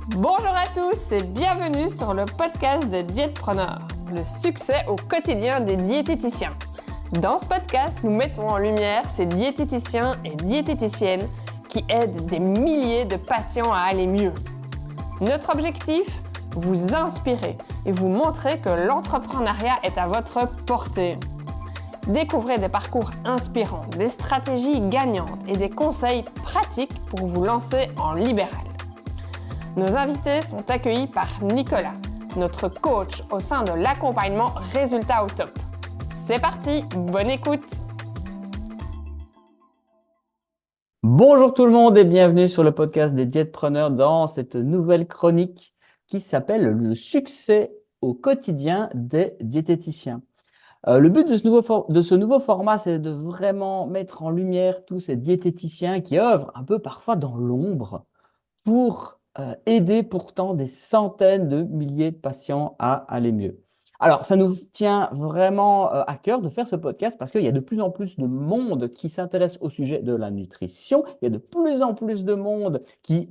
Bonjour à tous et bienvenue sur le podcast de Diètepreneur, le succès au quotidien des diététiciens. Dans ce podcast, nous mettons en lumière ces diététiciens et diététiciennes qui aident des milliers de patients à aller mieux. Notre objectif, vous inspirer et vous montrer que l'entrepreneuriat est à votre portée. Découvrez des parcours inspirants, des stratégies gagnantes et des conseils pratiques pour vous lancer en libéral. Nos invités sont accueillis par Nicolas, notre coach au sein de l'accompagnement Résultats au top. C'est parti, bonne écoute! Bonjour tout le monde et bienvenue sur le podcast des diètepreneurs dans cette nouvelle chronique qui s'appelle le succès au quotidien des diététiciens. Le but de ce nouveau format, c'est de vraiment mettre en lumière tous ces diététiciens qui œuvrent un peu parfois dans l'ombre pour aider pourtant des centaines de milliers de patients à aller mieux. Alors, ça nous tient vraiment à cœur de faire ce podcast parce qu'il y a de plus en plus de monde qui s'intéresse au sujet de la nutrition. Il y a de plus en plus de monde qui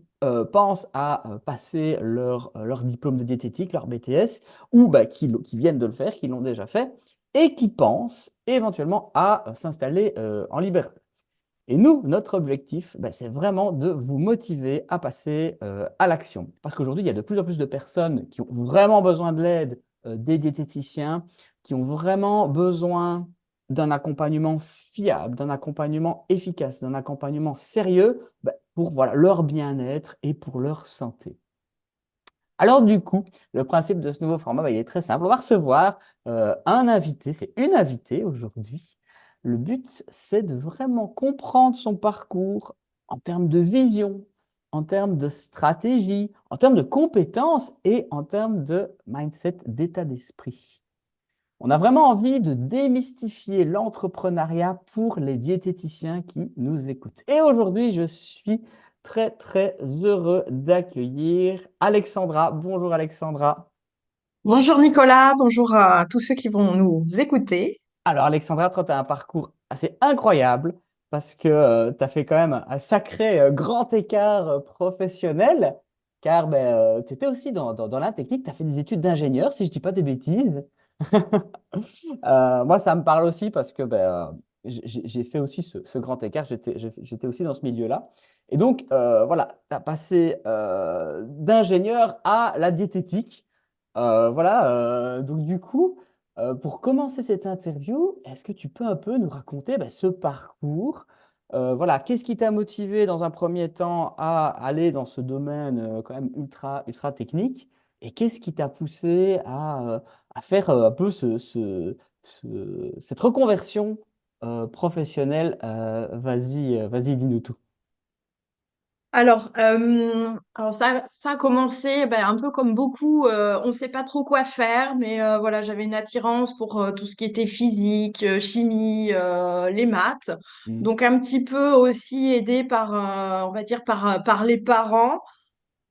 pense à passer leur diplôme de diététique, leur BTS, ou qui viennent de le faire, qui l'ont déjà fait, et qui pensent éventuellement à s'installer en libéral. Et nous, notre objectif, c'est vraiment de vous motiver à passer à l'action. Parce qu'aujourd'hui, il y a de plus en plus de personnes qui ont vraiment besoin de l'aide des diététiciens, qui ont vraiment besoin d'un accompagnement fiable, d'un accompagnement efficace, d'un accompagnement sérieux pour leur bien-être et pour leur santé. Alors du coup, le principe de ce nouveau format, il est très simple. On va recevoir un invité, c'est une invitée aujourd'hui. Le but, c'est de vraiment comprendre son parcours en termes de vision, en termes de stratégie, en termes de compétences et en termes de mindset, d'état d'esprit. On a vraiment envie de démystifier l'entrepreneuriat pour les diététiciens qui nous écoutent. Et aujourd'hui, je suis très, très heureux d'accueillir Alexandra. Bonjour Alexandra. Bonjour Nicolas, bonjour à tous ceux qui vont nous écouter. Alors Alexandra, toi, tu as un parcours assez incroyable parce que tu as fait quand même un sacré grand écart professionnel car tu étais aussi dans la technique, tu as fait des études d'ingénieur, si je ne dis pas des bêtises. Moi, ça me parle aussi parce que j'ai fait aussi ce grand écart. J'étais aussi dans ce milieu-là. Et donc, voilà, tu as passé d'ingénieur à la diététique. Donc, du coup, pour commencer cette interview, est-ce que tu peux un peu nous raconter ce parcours? Voilà, qu'est-ce qui t'a motivé dans un premier temps à aller dans ce domaine quand même ultra, ultra technique? Et qu'est-ce qui t'a poussé à faire un peu cette reconversion professionnelle. Vas-y, dis-nous tout. Alors ça a commencé un peu comme beaucoup, on ne sait pas trop quoi faire, mais voilà, j'avais une attirance pour tout ce qui était physique, chimie, les maths. Mhm. Donc un petit peu aussi aidé par, on va dire, par les parents.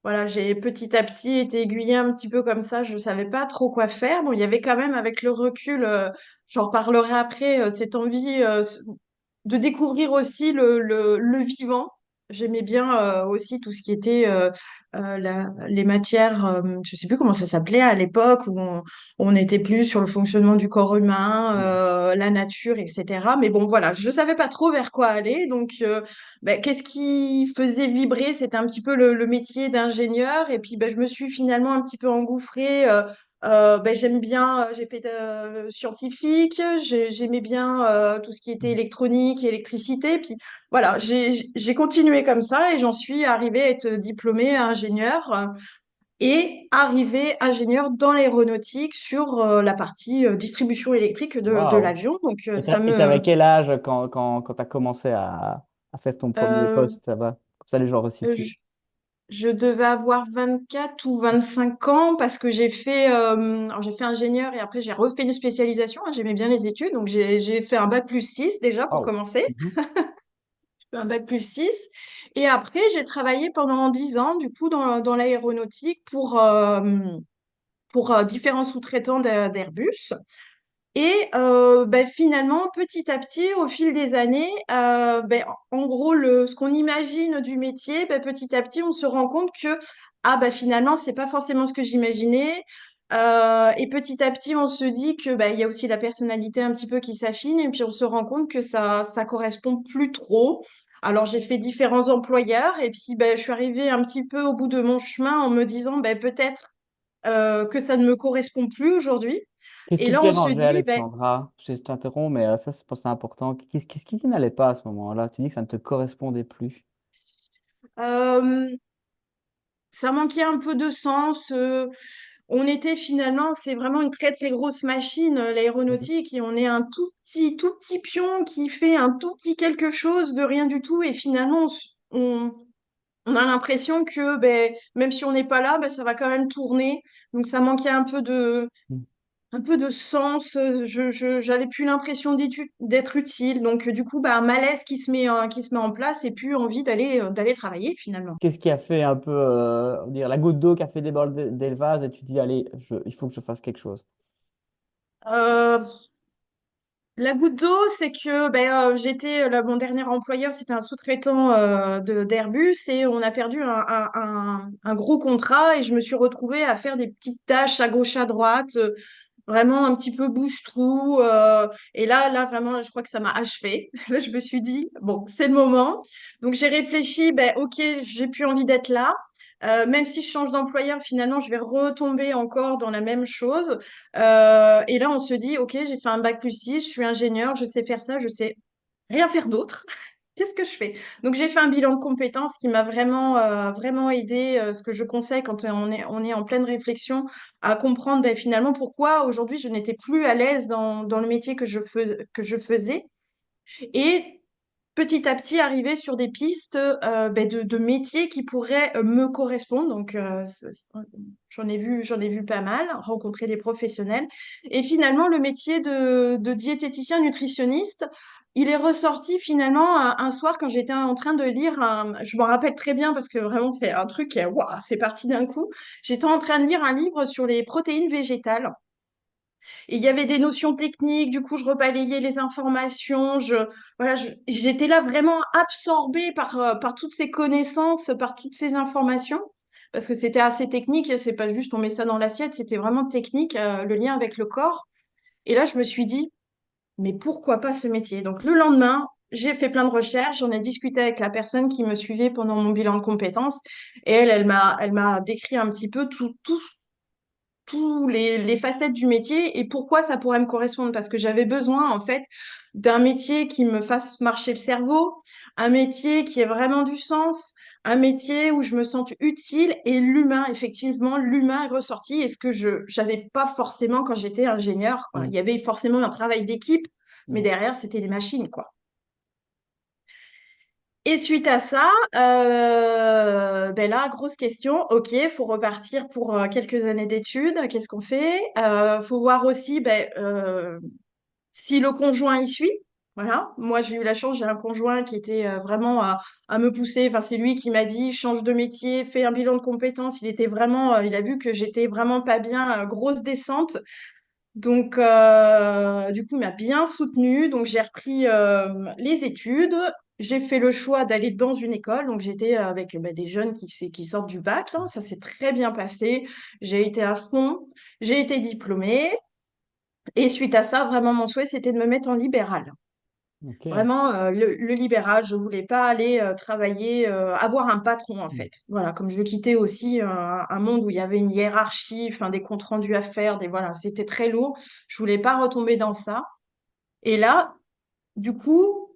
Voilà, j'ai petit à petit été aiguillée un petit peu comme ça, je savais pas trop quoi faire. Bon, il y avait quand même avec le recul, j'en reparlerai après, cette envie de découvrir aussi le vivant. J'aimais bien aussi tout ce qui était les matières, je sais plus comment ça s'appelait à l'époque, où on n'était plus sur le fonctionnement du corps humain, Mhm. la nature, etc. Mais bon, voilà, je savais pas trop vers quoi aller. Donc, qu'est-ce qui faisait vibrer? C'était un petit peu le métier d'ingénieur. Et puis, je me suis finalement un petit peu engouffrée. J'aime bien, j'ai fait scientifique, j'aimais bien tout ce qui était électronique, électricité. Puis voilà, j'ai continué comme ça et j'en suis arrivée à être diplômée ingénieure et arrivée ingénieure dans l'aéronautique sur la partie distribution électrique de Waouh. l'avion. Donc Et ça t'avais me... quel âge quand tu as commencé à faire ton premier euh, poste, ça va? Comme ça, les gens resituent. je, je devais avoir 24 ou 25 ans parce que alors j'ai fait ingénieur et après j'ai refait une spécialisation, hein. J'aimais bien les études, donc j'ai fait un bac plus 6 déjà pour Waouh. commencer. Mhm. Un bac plus 6. Et après, j'ai travaillé pendant 10 ans, du coup, dans l'aéronautique pour différents sous-traitants d'Airbus. Et finalement, petit à petit, au fil des années, en gros, ce qu'on imagine du métier, petit à petit, on se rend compte que finalement, c'est pas forcément ce que j'imaginais. Et petit à petit, on se dit que il y a aussi la personnalité un petit peu qui s'affine, et puis on se rend compte que ça correspond plus trop. Alors, j'ai fait différents employeurs, et puis je suis arrivée un petit peu au bout de mon chemin en me disant peut-être que ça ne me correspond plus aujourd'hui. Qu'est-ce Et qui te là, on se dérangeait, dit, Alexandra? Je t'interromps, mais ça, je pense que c'est important. Qu'est-ce qui n'allait pas à ce moment-là? Tu dis que ça ne te correspondait plus. euh, ça manquait un peu de sens. On était finalement, c'est vraiment une très très grosse machine, Mhm. l'aéronautique, et on est un tout petit pion qui fait un tout petit quelque chose de rien du tout. Et finalement, on a l'impression que même si on n'est pas là, ça va quand même tourner. Donc ça manquait un peu de sens. J'avais plus l'impression d'être utile. Donc, du coup, un malaise qui se met en place et plus envie d'aller travailler finalement. Qu'est-ce qui a fait un peu, on va dire, la goutte d'eau qui a fait déborder le vase et tu dis, allez, il faut que je fasse quelque chose. Euh, la goutte d'eau, c'est que mon dernier employeur, c'était un sous-traitant d'Airbus et on a perdu un gros contrat et je me suis retrouvée à faire des petites tâches à gauche, à droite, vraiment un petit peu bouche-trou. Et là, vraiment, là, je crois que ça m'a achevé. Là, je me suis dit, bon, c'est le moment. Donc, j'ai réfléchi, ok, j'ai plus envie d'être là. Même si je change d'employeur, finalement, je vais retomber encore dans la même chose. Et là, on se dit, ok, j'ai fait un bac+6, je suis ingénieur, je sais faire ça, je sais rien faire d'autre. Qu'est-ce que je fais? Donc, j'ai fait un bilan de compétences qui m'a vraiment aidé, ce que je conseille quand on est en pleine réflexion, à comprendre finalement pourquoi aujourd'hui je n'étais plus à l'aise dans le métier que je faisais. Et petit à petit, arriver sur des pistes de métiers qui pourraient me correspondre. Donc, j'en ai vu pas mal, rencontrer des professionnels. Et finalement, le métier de diététicien nutritionniste, il est ressorti finalement un soir quand j'étais en train de lire je m'en rappelle très bien parce que vraiment, c'est un truc, waouh, c'est parti d'un coup. J'étais en train de lire un livre sur les protéines végétales. Et il y avait des notions techniques, du coup, je rebalayais les informations, j'étais là vraiment absorbée par toutes ces connaissances, par toutes ces informations, parce que c'était assez technique, c'est pas juste on met ça dans l'assiette, c'était vraiment technique, le lien avec le corps. Et là, je me suis dit, mais pourquoi pas ce métier? Donc, le lendemain, j'ai fait plein de recherches, j'en ai discuté avec la personne qui me suivait pendant mon bilan de compétences, et elle m'a décrit un petit peu tous les facettes du métier et pourquoi ça pourrait me correspondre. Parce que j'avais besoin, en fait, d'un métier qui me fasse marcher le cerveau, un métier qui ait vraiment du sens, un métier où je me sente utile et l'humain, effectivement, l'humain est ressorti et ce que je n'avais pas forcément quand j'étais ingénieur, quoi. Il Mm. y avait forcément un travail d'équipe, mais Mm. derrière, c'était des machines, quoi. Et suite à ça, là, grosse question. Ok, faut repartir pour quelques années d'études. Qu'est-ce qu'on fait? Faut voir aussi si le conjoint y suit. Voilà. Moi, j'ai eu la chance, j'ai un conjoint qui était vraiment à me pousser. Enfin, c'est lui qui m'a dit change de métier, fais un bilan de compétences. Il était vraiment, il a vu que j'étais vraiment pas bien, grosse descente. Donc, du coup, il m'a bien soutenue. Donc, j'ai repris les études. J'ai fait le choix d'aller dans une école. Donc, j'étais avec des jeunes qui sortent du bac, là. Ça s'est très bien passé. J'ai été à fond. J'ai été diplômée. Et suite à ça, vraiment, mon souhait, c'était de me mettre en libéral. Ok. Vraiment, le libéral, je voulais pas aller travailler, avoir un patron en Mm. fait. Voilà, comme je veux quitter aussi un monde où il y avait une hiérarchie, enfin des comptes rendus à faire, voilà, c'était très lourd. Je voulais pas retomber dans ça. Et là, du coup,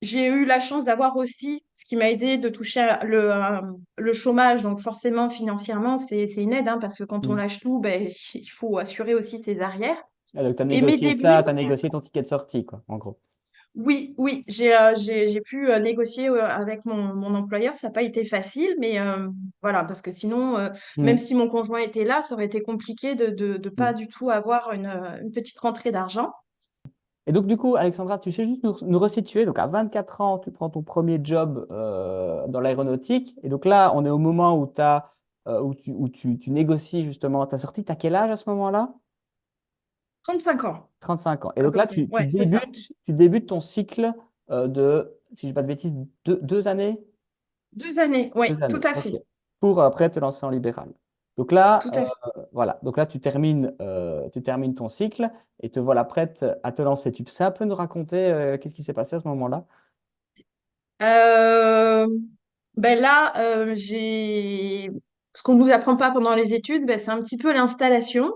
j'ai eu la chance d'avoir aussi ce qui m'a aidé de toucher le chômage. Donc forcément, financièrement, c'est une aide hein, parce que quand on Mm. lâche tout, il faut assurer aussi ses arrières. Ah, donc, tu as Et mes négocié débuts, ça, tu as négocié ton ticket de sortie, quoi, en gros. oui, j'ai pu négocier avec mon employeur. Ça n'a pas été facile, mais voilà, parce que sinon, même Mm. si mon conjoint était là, ça aurait été compliqué de pas Mm. du tout avoir une petite rentrée d'argent. Et donc, du coup, Alexandra, tu sais juste nous resituer. Donc, à 24 ans, tu prends ton premier job dans l'aéronautique. Et donc là, on est au moment où, où tu négocies justement ta sortie. Tu as quel âge à ce moment-là? 35 ans, 35 ans. Et à donc peu là, près. tu Ouais, c'est ça. débutes ton cycle de, si je dis pas de bêtises, 2 années? 2 années, oui, 2 tout années, à ok. fait. Pour après te lancer en libéral. Donc là, Tout à fait. voilà. Donc là, tu termines ton cycle et te voilà prête à te lancer. Tu sais un peu nous raconter qu'est-ce qui s'est passé à ce moment-là? Euh, ben là, ce qu'on ne nous apprend pas pendant les études, ben, c'est un petit peu l'installation.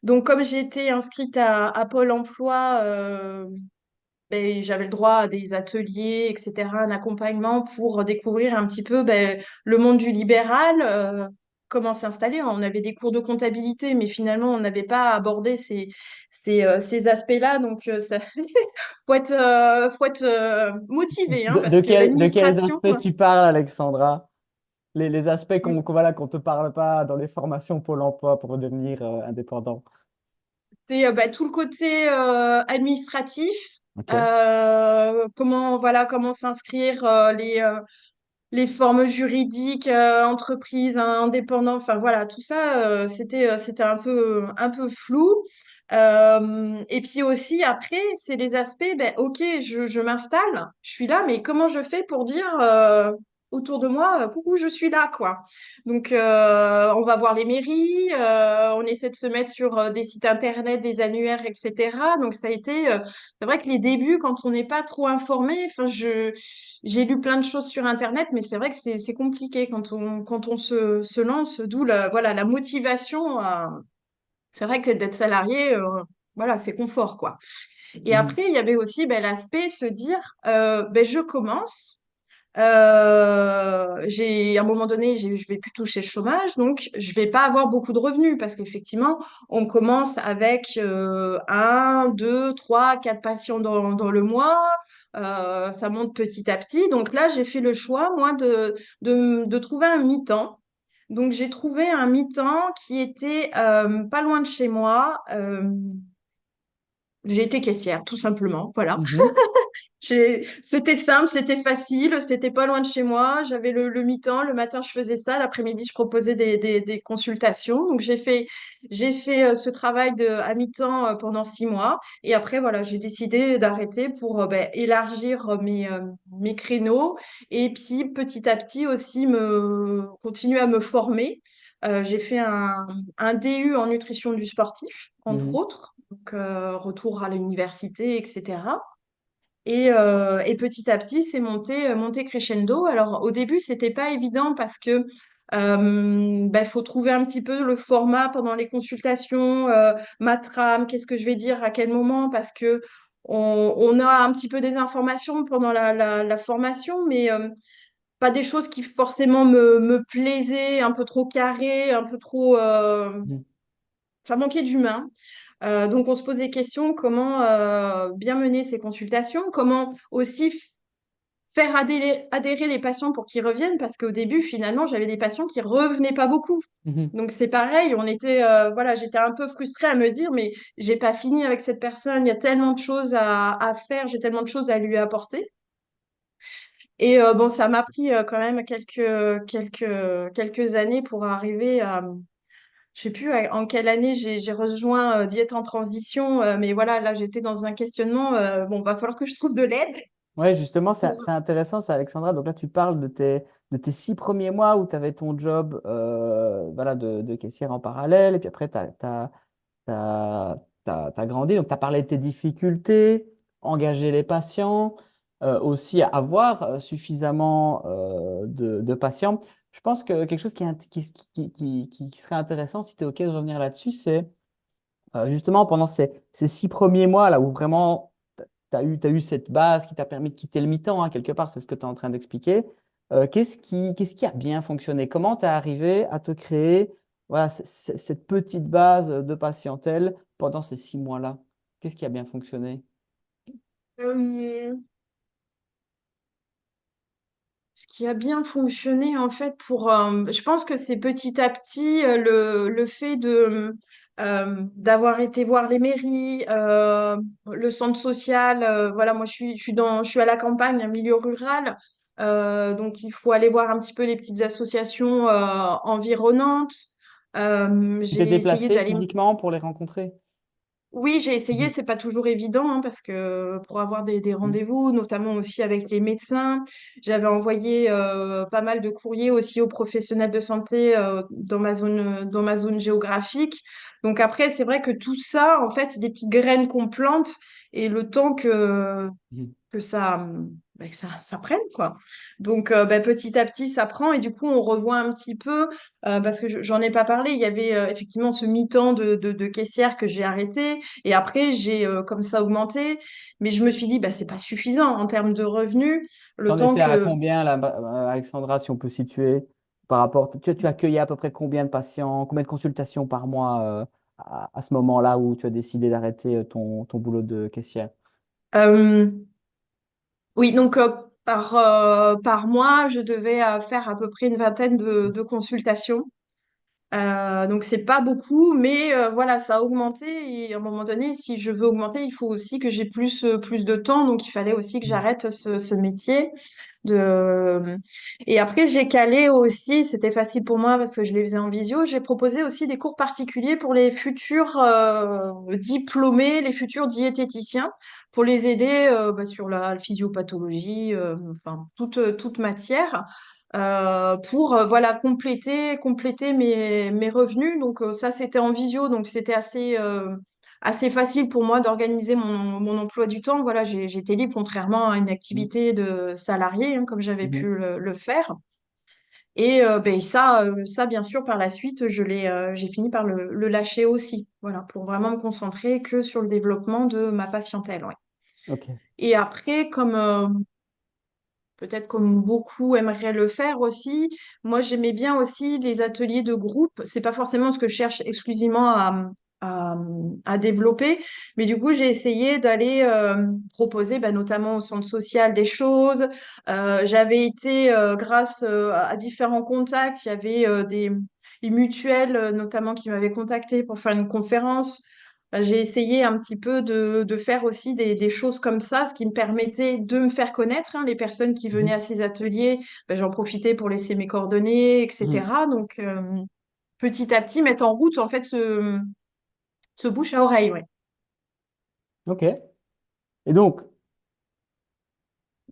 Donc, comme j'ai été inscrite à Pôle emploi, ben, j'avais le droit à des ateliers, etc., un accompagnement pour découvrir un petit peu ben, le monde du libéral, comment s'installer. On avait des cours de comptabilité, mais finalement, on n'avait pas abordé ces aspects-là. Donc, ça, faut être motivé, hein, parce que De quels l'administration, aspects tu parles, Alexandra? Les aspects voilà, qu'on te parle pas dans les formations Pôle emploi pour devenir indépendant. c'est bah, tout le côté administratif. OK. Comment s'inscrire, les formes juridiques, entreprises, indépendants, enfin voilà, tout ça, c'était un peu flou. Et puis aussi, après, c'est les aspects, ben, ok, je m'installe, je suis là, mais comment je fais pour dire autour de moi, coucou, je suis là, quoi. Donc, on va voir les mairies, on essaie de se mettre sur des sites internet, des annuaires, etc. Donc, ça a été, c'est vrai que les débuts, quand on n'est pas trop informé, enfin, j'ai lu plein de choses sur Internet, mais c'est vrai que c'est compliqué quand on se lance, d'où la motivation. C'est vrai que d'être salarié, voilà, c'est confort, quoi. Et Mhm. après, il y avait aussi ben, l'aspect se dire, ben, je commence. À un moment donné, je vais plus toucher le chômage, donc je vais pas avoir beaucoup de revenus parce qu'effectivement, on commence avec un, deux, trois, quatre patients dans le mois. Ça monte petit à petit. Donc là, j'ai fait le choix, moi, de trouver un mi-temps. Donc j'ai trouvé un mi-temps qui était pas loin de chez moi. J'ai été caissière, tout simplement. Voilà. Mhm. C'était simple, c'était facile, c'était pas loin de chez moi. J'avais le mi-temps, le matin je faisais ça, l'après-midi je proposais des consultations. Donc j'ai fait ce travail à mi-temps pendant 6 mois. Et après, voilà, j'ai décidé d'arrêter pour ben, élargir mes créneaux et puis petit à petit aussi continuer à me former. J'ai fait un DU en nutrition du sportif, entre Mhm. autres. Donc, retour à l'université, etc. Et petit à petit, c'est monté crescendo. Alors, au début, c'était pas évident parce que faut trouver un petit peu le format pendant les consultations, ma trame, qu'est-ce que je vais dire, à quel moment, parce que on a un petit peu des informations pendant la formation, mais pas des choses qui forcément me plaisaient, un peu trop carré, un peu trop. Mhm. Ça manquait d'humain. Donc, on se pose des questions, comment bien mener ces consultations, comment aussi faire adhérer les patients pour qu'ils reviennent, parce qu'au début, finalement, j'avais des patients qui revenaient pas beaucoup. Mhm. Donc, c'est pareil, voilà, j'étais un peu frustrée à me dire, mais j'ai pas fini avec cette personne, il y a tellement de choses à faire, j'ai tellement de choses à lui apporter. Et bon, ça m'a pris quand même quelques années pour arriver à, je sais plus en quelle année j'ai rejoint Diète en transition, mais voilà, là j'étais dans un questionnement. Bon, va falloir que je trouve de l'aide. Ouais, justement, Pour- c'est intéressant, ça, Alexandra. Donc là, tu parles de tes 6 premiers mois où tu avais ton job voilà, de caissière en parallèle, et puis après, tu as grandi. Donc, tu as parlé de tes difficultés, engager les patients, aussi avoir suffisamment de patients. Je pense que quelque chose qui serait intéressant, si tu es OK de revenir là-dessus, c'est justement pendant ces 6 premiers mois là où vraiment t'as eu cette base qui t'a permis de quitter le mi-temps, hein, quelque part, c'est ce que tu es en train d'expliquer. Qu'est-ce qui a bien fonctionné? Comment tu es arrivé à te créer voilà, cette petite base de patientèle pendant ces 6 mois-là? Qu'est-ce qui a bien fonctionné? Euh, Ce qui a bien fonctionné, en fait, je pense que c'est petit à petit le fait d'avoir été voir les mairies, le centre social. Voilà, moi, je suis à la campagne, un milieu rural. Donc, il faut aller voir un petit peu les petites associations environnantes. Tu t'es J'ai essayé déplacé d'aller. physiquement pour les rencontrer? Oui, j'ai essayé, Mhm. c'est pas toujours évident hein, parce que pour avoir des Mhm. rendez-vous, notamment aussi avec les médecins, j'avais envoyé pas mal de courriers aussi aux professionnels de santé dans ma zone géographique. Donc après, c'est vrai que tout ça, en fait, c'est des petites graines qu'on plante et le temps Mhm. que ça prenne, quoi. Donc, petit à petit, ça prend et du coup, on revoit un petit peu, parce que j'en ai pas parlé, il y avait effectivement ce mi-temps de caissière que j'ai arrêté et après, j'ai comme ça augmenté, mais je me suis dit, bah, c'est pas suffisant en termes de revenus, le T'en temps étais à que combien là, Alexandra, si on peut situer par rapport, tu accueillais à peu près combien de patients, combien de consultations par mois à ce moment-là où tu as décidé d'arrêter ton boulot de caissière? euh, oui, donc par mois, je devais faire à peu près une vingtaine de consultations. Donc c'est pas beaucoup, mais voilà, ça a augmenté. Et à un moment donné, si je veux augmenter, il faut aussi que j'ai plus de temps. Donc il fallait aussi que Mhm. j'arrête ce métier. De... Et après, j'ai calé aussi, c'était facile pour moi parce que je les faisais en visio. J'ai proposé aussi des cours particuliers pour les futurs diplômés, les futurs diététiciens, pour les aider sur la physiopathologie, enfin toute matière pour voilà compléter mes revenus. Donc ça c'était en visio, donc c'était assez facile pour moi d'organiser mon emploi du temps. Voilà, j'étais libre contrairement à une activité de salarié hein, comme j'avais pu Mhm. le faire. Et ça bien sûr par la suite j'ai fini par le lâcher aussi. Voilà, pour vraiment me concentrer que sur le développement de ma patientèle. Ouais. Ok. Et après, peut-être comme beaucoup aimeraient le faire aussi. Moi, j'aimais bien aussi les ateliers de groupe. C'est pas forcément ce que je cherche exclusivement à, à développer, mais du coup, j'ai essayé d'aller proposer, notamment au centre social, des choses. J'avais été, grâce à différents contacts, il y avait des mutuelles, notamment, qui m'avaient contacté pour faire une conférence. J'ai essayé un petit peu de faire aussi des choses comme ça, ce qui me permettait de me faire connaître. Hein, les personnes qui venaient Mhm. à ces ateliers, j'en profitais pour laisser mes coordonnées, Mhm. etc. Donc, petit à petit, mettre en route, en fait, ce bouche à oreille, ouais. Ok. Et donc,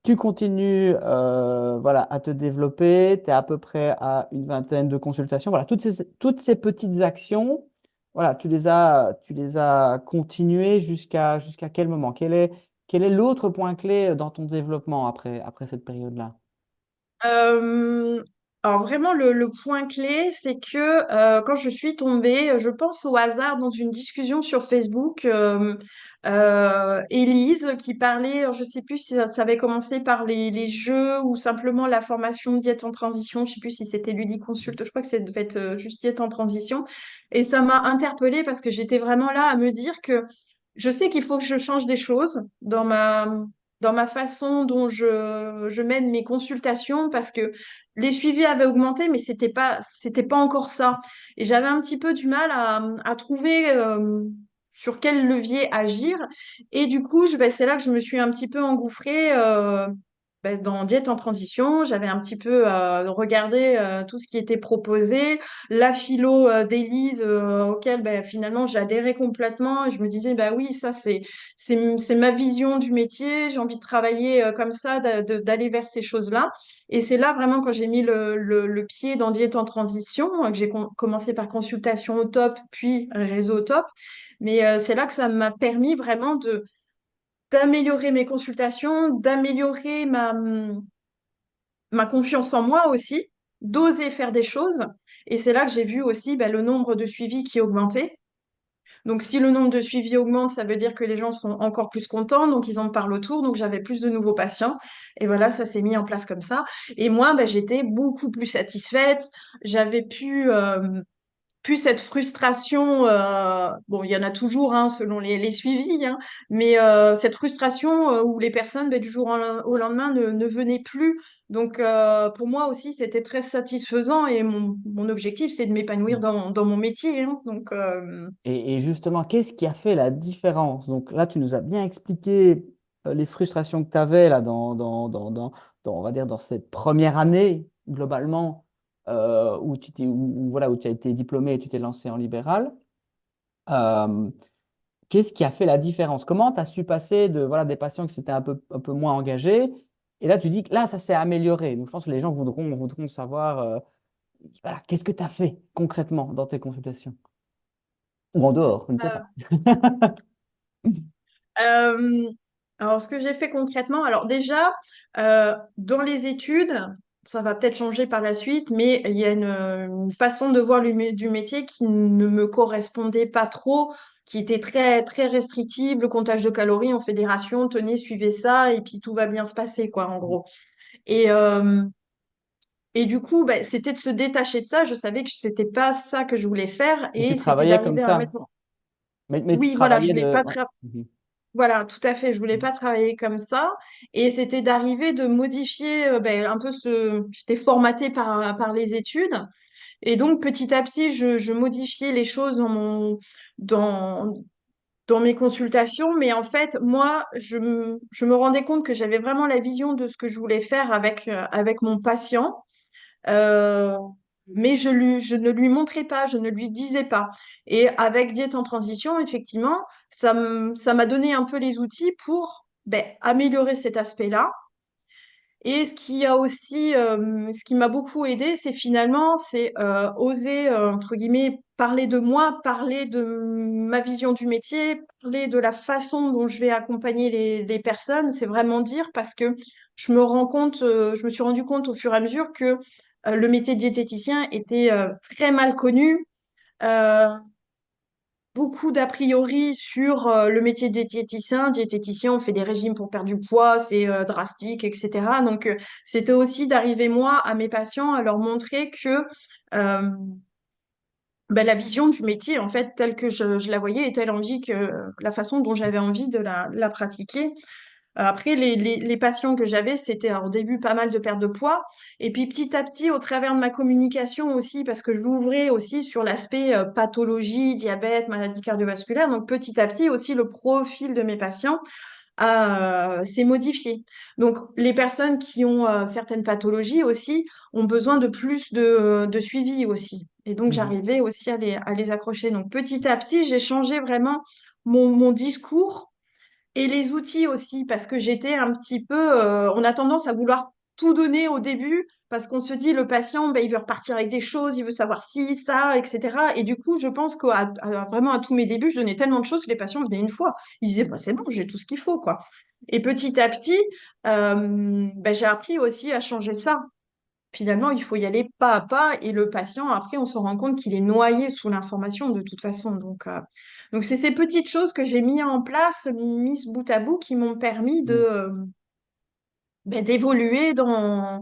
tu continues voilà, à te développer, tu es à peu près à une vingtaine de consultations. Voilà, toutes ces petites actions, voilà, tu les as continuées jusqu'à quel moment? Quel est l'autre point clé dans ton développement après cette période-là? Euh, alors vraiment, le point clé, c'est que quand je suis tombée, je pense au hasard dans une discussion sur Facebook, Élise qui parlait, alors je sais plus si ça avait commencé par les jeux ou simplement la formation diète en transition, je sais plus si c'était Ludiconsult, je crois que ça devait être juste diète en transition. Et ça m'a interpellée parce que j'étais vraiment là à me dire que je sais qu'il faut que je change des choses dans ma façon dont je mène mes consultations parce que les suivis avaient augmenté, mais c'était pas encore ça. Et j'avais un petit peu du mal à trouver sur quel levier agir. Et du coup, c'est là que je me suis un petit peu engouffrée dans Diète en transition. J'avais un petit peu regardé tout ce qui était proposé, la philo d'Élise auquel finalement j'adhérais complètement. Et je me disais, bah oui, ça c'est ma vision du métier, j'ai envie de travailler comme ça, d'aller vers ces choses-là. Et c'est là vraiment quand j'ai mis le pied dans Diète en transition, que j'ai commencé par consultation au top, puis réseau au top. Mais c'est là que ça m'a permis vraiment d'améliorer mes consultations, d'améliorer ma confiance en moi aussi, d'oser faire des choses. Et c'est là que j'ai vu aussi le nombre de suivis qui augmentait. Donc, si le nombre de suivis augmente, ça veut dire que les gens sont encore plus contents, donc ils en parlent autour, donc j'avais plus de nouveaux patients. Et voilà, ça s'est mis en place comme ça. Et moi, j'étais beaucoup plus satisfaite. J'avais plus cette frustration, bon, il y en a toujours hein, selon les suivis, hein, mais cette frustration où les personnes, du jour au lendemain, ne venaient plus. Donc, pour moi aussi, c'était très satisfaisant et mon objectif, c'est de m'épanouir dans mon métier. Hein. Donc, Et justement, qu'est-ce qui a fait la différence? Donc là, tu nous as bien expliqué les frustrations que tu avais là, on va dire, dans cette première année, globalement, où voilà, où tu as été diplômé et tu t'es lancé en libéral. Euh, qu'est-ce qui a fait la différence? Comment tu as su passer de voilà, des patients qui s'étaient un peu moins engagés et là, tu dis que là, ça s'est amélioré. Donc, je pense que les gens voudront savoir voilà, qu'est-ce que tu as fait concrètement dans tes consultations ou en dehors, je ne sais Euh, pas. Euh, alors, ce que j'ai fait concrètement, alors déjà, dans les études, ça va peut-être changer par la suite, mais il y a une façon de voir du métier qui ne me correspondait pas trop, qui était très, très restrictive, le comptage de calories en fédération, tenez, suivez ça, et puis tout va bien se passer, quoi, en gros. Et, euh, et du coup, bah, c'était de se détacher de ça. Je savais que c'était pas ça que je voulais faire, Et tu et c'était travaillais comme d'arriver à ça. mettre. Mais tu Oui, voilà, je travaillais voulais de. pas Ouais. Mhm. Voilà, tout à fait. Je voulais pas travailler comme ça. Et c'était d'arriver de modifier ben, un peu ce. J'étais formatée par les études. Et donc, petit à petit, je modifiais les choses dans, dans mes consultations. Mais en fait, moi, je me rendais compte que j'avais vraiment la vision de ce que je voulais faire avec mon patient. Euh, mais je ne lui montrais pas, je ne lui disais pas. Et avec Diète en transition, effectivement, ça m'a donné un peu les outils pour ben, améliorer cet aspect-là. Et ce qui m'a beaucoup aidé, c'est oser, entre guillemets, parler de moi, parler de ma vision du métier, parler de la façon dont je vais accompagner les personnes. C'est vraiment dire parce que je me suis rendu compte au fur et à mesure que le métier de diététicien était très mal connu. Euh, Beaucoup d'a priori sur le métier de diététicien. Diététicien, on fait des régimes pour perdre du poids, c'est drastique, etc. Donc, c'était aussi d'arriver, moi, à mes patients, à leur montrer que euh, ben, la vision du métier, en fait, telle que je la voyais, et telle envie que la façon dont j'avais envie de la pratiquer. Après, les patients que j'avais, c'était alors, au début pas mal de perte de poids. Et puis petit à petit, au travers de ma communication aussi, parce que j'ouvrais aussi sur l'aspect pathologie, diabète, maladie cardiovasculaire. Donc petit à petit aussi, le profil de mes patients s'est modifié. Donc les personnes qui ont certaines pathologies aussi ont besoin de plus de suivi aussi. Et donc Mhm. j'arrivais aussi à les accrocher. Donc petit à petit, j'ai changé vraiment mon discours et les outils aussi, parce que j'étais un petit peu, on a tendance à vouloir tout donner au début, parce qu'on se dit, le patient, ben, il veut repartir avec des choses, il veut savoir si, ça, etc. Et du coup, je pense vraiment à tous mes débuts, je donnais tellement de choses que les patients venaient une fois. Ils disaient, bah, c'est bon, j'ai tout ce qu'il faut, quoi. Et petit à petit, ben, j'ai appris aussi à changer ça. Finalement, il faut y aller pas à pas et le patient, après, on se rend compte qu'il est noyé sous l'information de toute façon. Donc c'est ces petites choses que j'ai mis en place, mises bout à bout, qui m'ont permis Mhm. ben, d'évoluer dans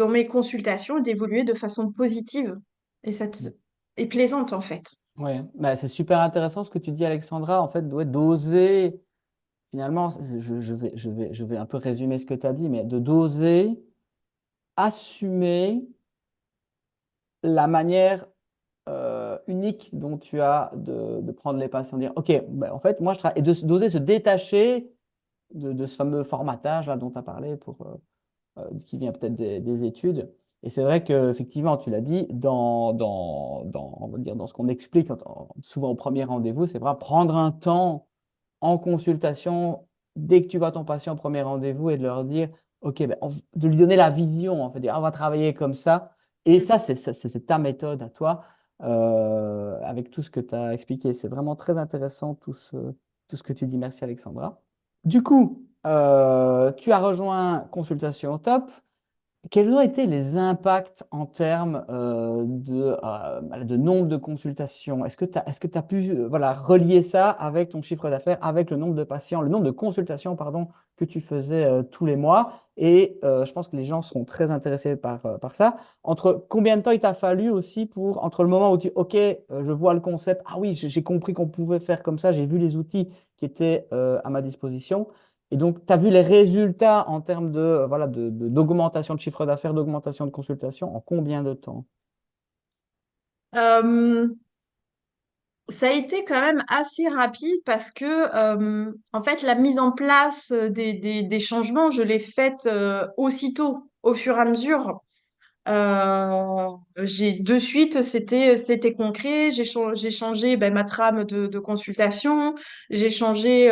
mes consultations, d'évoluer de façon positive et plaisante en fait. Ouais, bah, c'est super intéressant ce que tu dis, Alexandra. En fait, d'oser, finalement, je vais un peu résumer ce que tu as dit, mais de d'oser assumer la manière unique dont tu as de prendre les patients, dire, OK, bah, en fait, moi, je travaille, et d'oser se détacher de ce fameux formatage là, dont tu as parlé, qui vient peut-être des études. Et c'est vrai qu'effectivement, tu l'as dit, on va dire, dans ce qu'on explique souvent au premier rendez-vous, c'est vrai, prendre un temps en consultation dès que tu vois ton patient au premier rendez-vous et de leur dire, OK, ben, de lui donner la vision, en fait, dire, ah, on va travailler comme ça. Et ça, c'est ta méthode à toi, avec tout ce que tu as expliqué. C'est vraiment très intéressant tout ce que tu dis. Merci, Alexandra. Du coup, tu as rejoint Consultation au Top. Quels ont été les impacts en termes de nombre de consultations? Est-ce que tu as pu voilà, relier ça avec ton chiffre d'affaires, avec le nombre de patients, le nombre de consultations, pardon, que tu faisais tous les mois? Et je pense que les gens seront très intéressés par ça. Entre combien de temps il t'a fallu aussi entre le moment où OK, je vois le concept, ah oui, j'ai compris qu'on pouvait faire comme ça, j'ai vu les outils qui étaient à ma disposition. Et donc, tu as vu les résultats en termes voilà, d'augmentation de chiffre d'affaires, d'augmentation de consultation en combien de temps? Euh, Ça a été quand même assez rapide parce que, en fait, la mise en place des changements, je l'ai faite aussitôt, au fur et à mesure. J'ai de suite, c'était concret. J'ai changé ben, ma trame de consultation. J'ai changé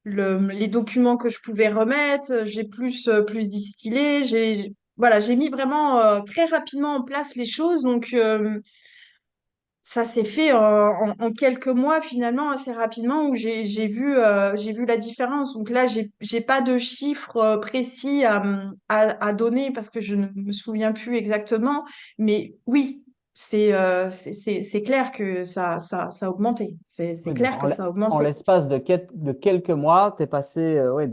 les documents que je pouvais remettre. J'ai plus distillé. Voilà, j'ai mis vraiment très rapidement en place les choses. Donc ça s'est fait en quelques mois finalement assez rapidement où j'ai vu la différence. Donc là, j'ai pas de chiffres précis à donner parce que je ne me souviens plus exactement. Mais oui, c'est clair que ça a augmenté. C'est Oui, donc clair que ça a en augmenté. l'espace de quelques mois, tu es passé, ouais,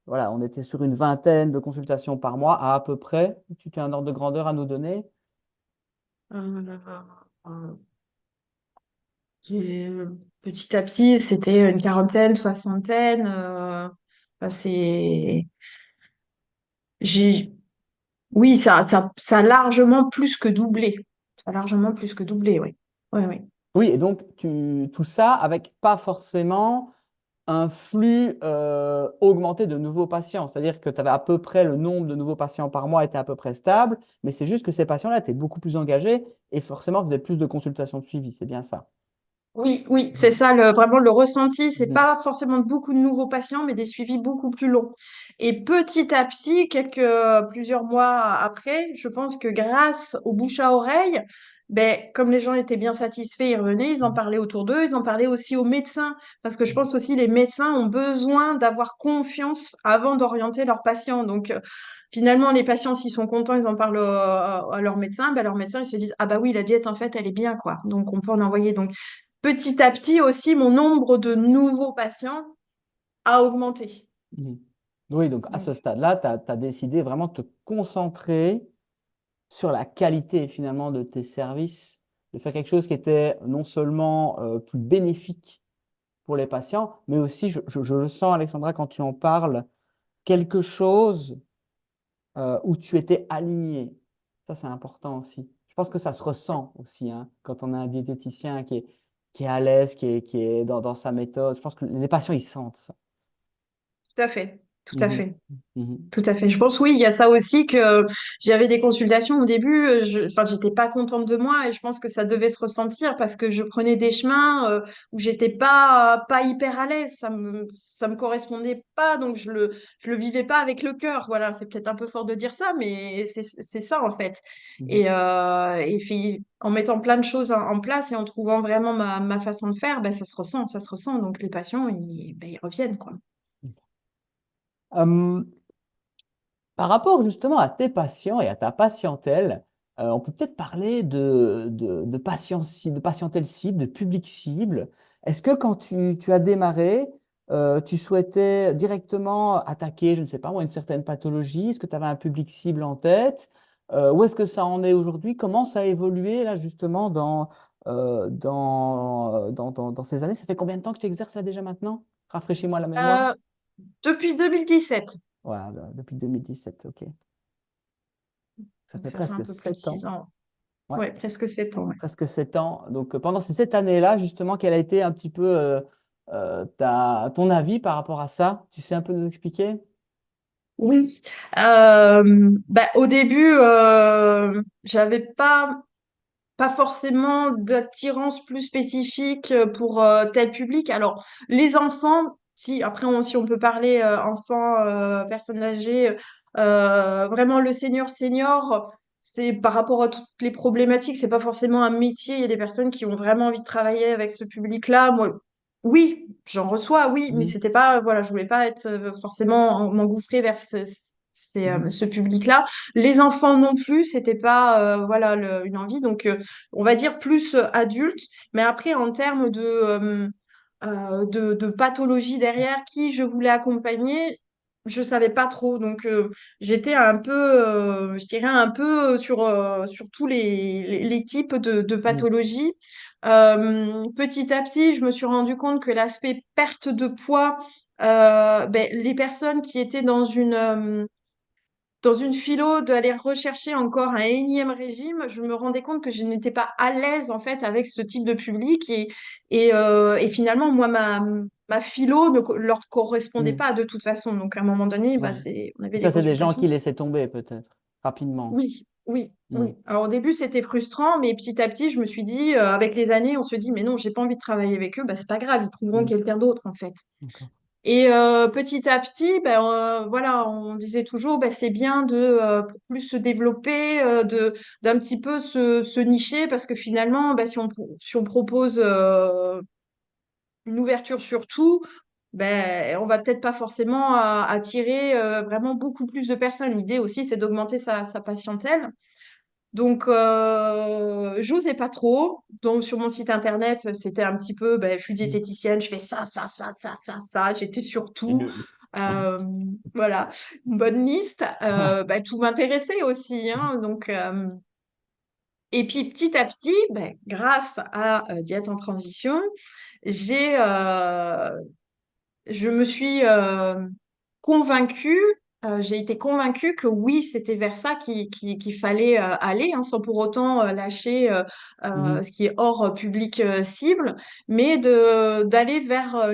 voilà, on était sur une vingtaine de consultations par mois à peu près. Tu as un ordre de grandeur à nous donner? Euh, euh, j'ai- Petit à petit, c'était une quarantaine, soixantaine. Enfin, j'ai Oui, ça a largement plus que doublé. Ça a largement plus que doublé, oui. Oui, oui. Oui, et donc tout ça avec pas forcément un flux augmenté de nouveaux patients. C'est-à-dire que tu avais à peu près le nombre de nouveaux patients par mois était à peu près stable, mais c'est juste que ces patients-là étaient beaucoup plus engagés et forcément faisaient plus de consultations de suivi. C'est bien ça. Oui, oui, c'est Mhm. ça vraiment le ressenti. C'est Mhm. pas forcément beaucoup de nouveaux patients, mais des suivis beaucoup plus longs. Et petit à petit, plusieurs mois après, je pense que grâce au bouche à oreille, ben, comme les gens étaient bien satisfaits, ils revenaient, ils en parlaient autour d'eux, ils en parlaient aussi aux médecins, parce que je pense aussi les médecins ont besoin d'avoir confiance avant d'orienter leurs patients. Donc, finalement, les patients, s'ils sont contents, ils en parlent à leur médecin, ben, leur médecin, ils se disent, ah bah oui, la diète, en fait, elle est bien, quoi. Donc, on peut en envoyer. Donc, petit à petit aussi, mon nombre de nouveaux patients a augmenté. Mhm. Oui, donc à ce Donc, stade-là, tu as décidé vraiment de te concentrer sur la qualité finalement de tes services, de faire quelque chose qui était non seulement plus bénéfique pour les patients, mais aussi, je le sens, Alexandra, quand tu en parles, quelque chose où tu étais aligné. Ça, c'est important aussi. Je pense que ça se ressent aussi hein, quand on a un diététicien qui est à l'aise, qui est dans sa méthode. Je pense que les patients, ils sentent ça. tout à fait, tout à Mhm. fait. Mhm. Tout à fait. Je pense, oui, il y a ça aussi que j'avais des consultations au début, enfin, j'étais pas contente de moi et je pense que ça devait se ressentir parce que je prenais des chemins où j'étais pas hyper à l'aise, ça me correspondait pas, donc je le vivais pas avec le cœur. Voilà, c'est peut-être un peu fort de dire ça, mais c'est ça en fait. Mhm. Et puis, en mettant plein de choses en place et en trouvant vraiment ma façon de faire, ben, ça se ressent, ça se ressent. Donc les patients, ils reviennent, quoi. Euh, Par rapport justement à tes patients et à ta patientèle, on peut peut-être parler de patients de patientèle cible, de public cible. Est-ce que quand tu as démarré, tu souhaitais directement attaquer, je ne sais pas moi, une certaine pathologie? Est-ce que tu avais un public cible en tête? Où est-ce que ça en est aujourd'hui? Comment ça a évolué là justement dans ces années? Ça fait combien de temps que tu exerces là déjà maintenant? Rafraîchis-moi la mémoire. Euh, Depuis 2017. Voilà, depuis 2017, ok. Ça Donc fait ça fait un presque peu plus de 7 six ans. ans. Ouais, Ouais, presque 7 ans. Ouais. presque 7 ans. Donc, pendant ces 7 années-là, justement, quel a été un petit peu ton avis par rapport à ça? Tu sais un peu nous expliquer? Oui. Au début, j'avais pas forcément d'attirance plus spécifique pour tel public. Alors, les enfants, si après si on peut parler enfants, personnes âgées, vraiment le senior, c'est par rapport à toutes les problématiques, c'est pas forcément un métier. Il y a des personnes qui ont vraiment envie de travailler avec ce public-là. Moi, oui, j'en reçois, oui, mais Mhm, c'était pas, voilà, je voulais pas être forcément m'engouffrer vers mhm, ce public-là. Les enfants non plus, c'était pas voilà une envie. Donc on va dire plus adulte, mais après en termes de pathologie derrière qui je voulais accompagner, je savais pas trop. Donc j'étais un peu, je dirais un peu sur tous les types de mhm, pathologies. Petit à petit, je me suis rendu compte que l'aspect perte de poids, ben, les personnes qui étaient dans une philo, d'aller rechercher encore un énième régime, je me rendais compte que je n'étais pas à l'aise en fait avec ce type de public et finalement moi ma philo ne leur correspondait mhm, pas de toute façon. Donc à un moment donné, bah, mhm. on Et avait des ça, c'est des gens qui consultations. laissaient tomber, peut-être. rapidement. Oui, oui, Hmm, oui. Alors au début, c'était frustrant, mais petit à petit, je me suis dit, avec les années, on se dit, mais non, j'ai pas envie de travailler avec eux, bah, c'est pas grave, ils trouveront hmm, quelqu'un d'autre, en fait. d'accord. Et petit à petit, ben, voilà, on disait toujours, ben, c'est bien de pour plus se développer, d'un petit peu se nicher, parce que finalement, ben, si on propose une ouverture sur tout, ben, on va peut-être pas forcément attirer vraiment beaucoup plus de personnes. L'idée aussi, c'est d'augmenter sa patientèle. Donc, j'osais pas trop. Donc, sur mon site internet, c'était un petit peu, ben, je suis Hmm. diététicienne, je fais ça, ça, ça, ça, ça, ça. J'étais sur Et tout. ouais. Euh, voilà, une bonne liste. Ouais. Ben, tout m'intéressait aussi, hein. Donc, et puis, petit à petit, ben, grâce à Diète en transition, j'ai, euh, je me suis convaincue, j'ai été convaincue que oui, c'était vers ça qu'il fallait aller, hein, sans pour autant lâcher Mhm, ce qui est hors public cible, mais d'aller vers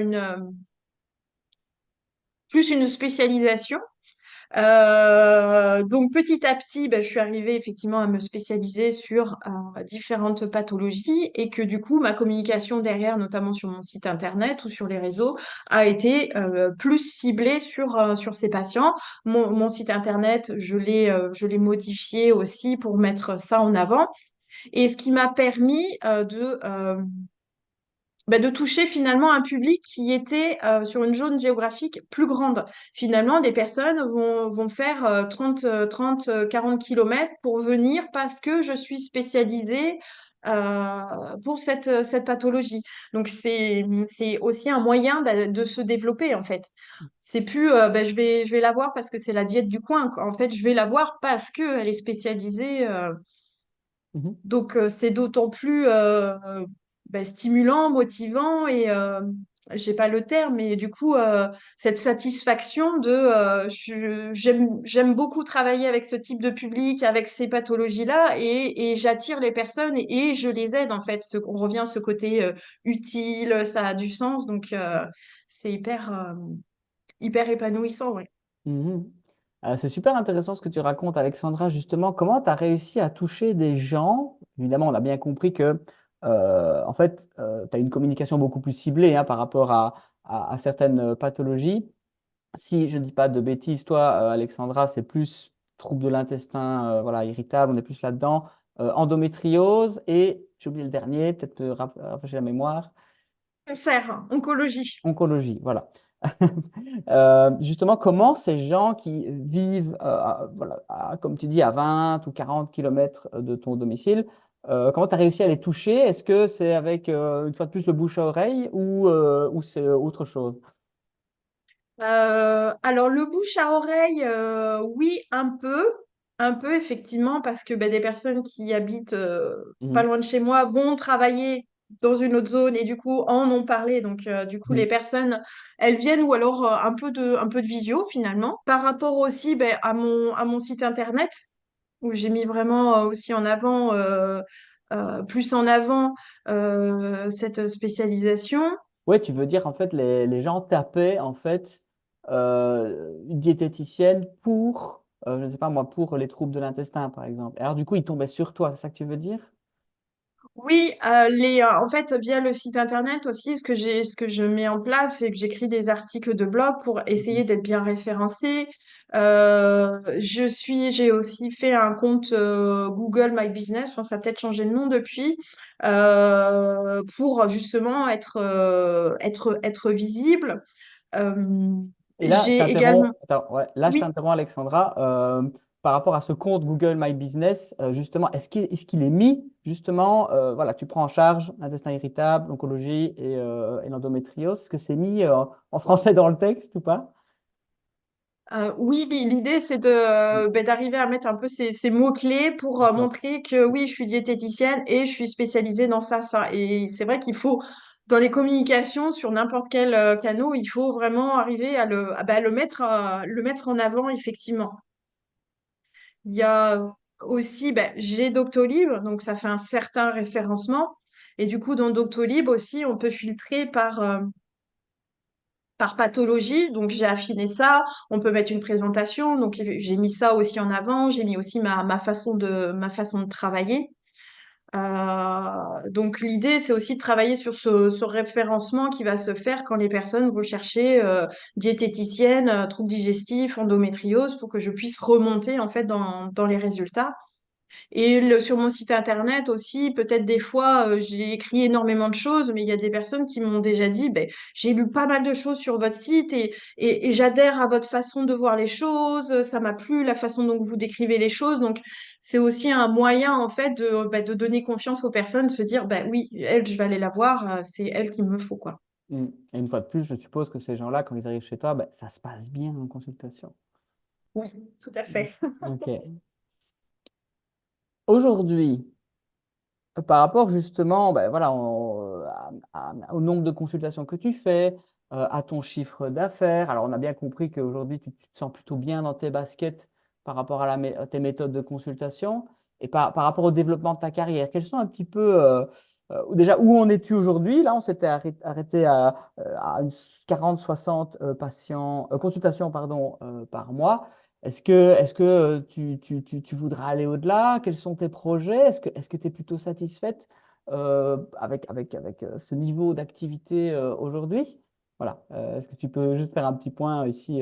plus une spécialisation. Donc petit à petit, ben, je suis arrivée effectivement à me spécialiser sur différentes pathologies et que du coup, ma communication derrière, notamment sur mon site internet ou sur les réseaux, a été plus ciblée sur ces patients. Mon site internet, je l'ai modifié aussi pour mettre ça en avant. Et ce qui m'a permis de toucher finalement un public qui était sur une zone géographique plus grande. Finalement, des personnes vont faire 30, 40 kilomètres pour venir parce que je suis spécialisée pour cette pathologie. Donc, c'est aussi un moyen de se développer, en fait. C'est plus, je vais la voir parce que c'est la diète du coin, quoi. En fait, je vais la voir parce qu'elle est spécialisée. mhm, Donc, c'est d'autant plus stimulant, motivant et j'ai pas le terme, mais du coup, cette satisfaction j'aime beaucoup travailler avec ce type de public, avec ces pathologies-là et j'attire les personnes et je les aide en fait. On revient à ce côté utile, ça a du sens, donc c'est hyper épanouissant, ouais. mhm. C'est super intéressant ce que tu racontes, Alexandra. Justement, comment tu as réussi à toucher des gens? Évidemment, on a bien compris que, en fait, tu as une communication beaucoup plus ciblée, hein, par rapport à certaines pathologies. Si je ne dis pas de bêtises, toi, Alexandra, c'est plus trouble de l'intestin, voilà, irritable, on est plus là-dedans. Endométriose et, j'ai oublié le dernier, peut-être rafraîchir la mémoire. Cancer, oncologie. Oncologie, voilà. Justement, comment ces gens qui vivent, voilà, comme tu dis, à 20 ou 40 kilomètres de ton domicile, comment tu as réussi à les toucher? Est-ce que c'est avec, une fois de plus, le bouche à oreille ou c'est autre chose? Alors le bouche à oreille, oui, un peu effectivement, parce que des personnes qui habitent pas Mhm, loin de chez moi vont travailler dans une autre zone et du coup en ont parlé. Donc du coup les mhm. personnes, elles viennent ou alors un peu de visio finalement. Par rapport aussi à mon site internet, où j'ai mis vraiment aussi en avant, plus en avant cette spécialisation. Ouais, tu veux dire, en fait, les gens tapaient, en fait, une diététicienne pour, je ne sais pas moi, pour les troubles de l'intestin, par exemple. Alors, du coup, ils tombaient sur toi, c'est ça que tu veux dire? Oui, en fait, via le site internet aussi, ce que je mets en place, c'est que j'écris des articles de blog pour essayer Mhm. d'être bien référencée. J'ai aussi fait un compte Google My Business, enfin, ça a peut-être changé de nom depuis, pour justement être visible. Euh, Et là, je j'ai t'interromps, également, attends, ouais, là, je oui. t'interromps, Alexandra. Par rapport à ce compte Google My Business, justement, est-ce qu'il est mis, justement, voilà, tu prends en charge l'intestin irritable, l'oncologie et l'endométriose. Est-ce que c'est mis en français dans le texte ou pas? Oui, l'idée, c'est d'arriver à mettre un peu ces mots-clés pour D'accord. montrer que oui, je suis diététicienne et je suis spécialisée dans ça, ça. Et c'est vrai qu'il faut, dans les communications, sur n'importe quel canal, il faut vraiment arriver à le mettre en avant, effectivement. Il y a aussi, j'ai Doctolib, donc ça fait un certain référencement. Et du coup, dans Doctolib aussi, on peut filtrer par pathologie. Donc, j'ai affiné ça. On peut mettre une présentation. Donc, j'ai mis ça aussi en avant. J'ai mis aussi ma façon de travailler. Donc l'idée, c'est aussi de travailler sur ce référencement qui va se faire quand les personnes vont chercher diététicienne, troubles digestifs, endométriose, pour que je puisse remonter en fait dans les résultats. Et sur mon site internet aussi, peut-être des fois, j'ai écrit énormément de choses, mais il y a des personnes qui m'ont déjà dit, ben, j'ai lu pas mal de choses sur votre site et j'adhère à votre façon de voir les choses, ça m'a plu la façon dont vous décrivez les choses. Donc, c'est aussi un moyen, en fait, de donner confiance aux personnes, de se dire, ben oui, elle, je vais aller la voir, c'est elle qu'il me faut, quoi. Et une fois de plus, je suppose que ces gens-là, quand ils arrivent chez toi, ben, ça se passe bien en consultation. Oui, tout à Mm. fait. Ok. Aujourd'hui, par rapport justement ben, voilà, au nombre de consultations que tu fais, à ton chiffre d'affaires, alors on a bien compris qu'aujourd'hui tu te sens plutôt bien dans tes baskets par rapport à tes méthodes de consultation et par rapport au développement de ta carrière. Quels sont un petit peu, déjà où en es-tu aujourd'hui? Là, on s'était arrêté à une 40-60 patients, consultations pardon, par mois. Est-ce que tu voudras aller au-delà? Quels sont tes projets? Est-ce que tu es plutôt satisfaite avec ce niveau d'activité aujourd'hui? Voilà. Est-ce que tu peux juste faire un petit point ici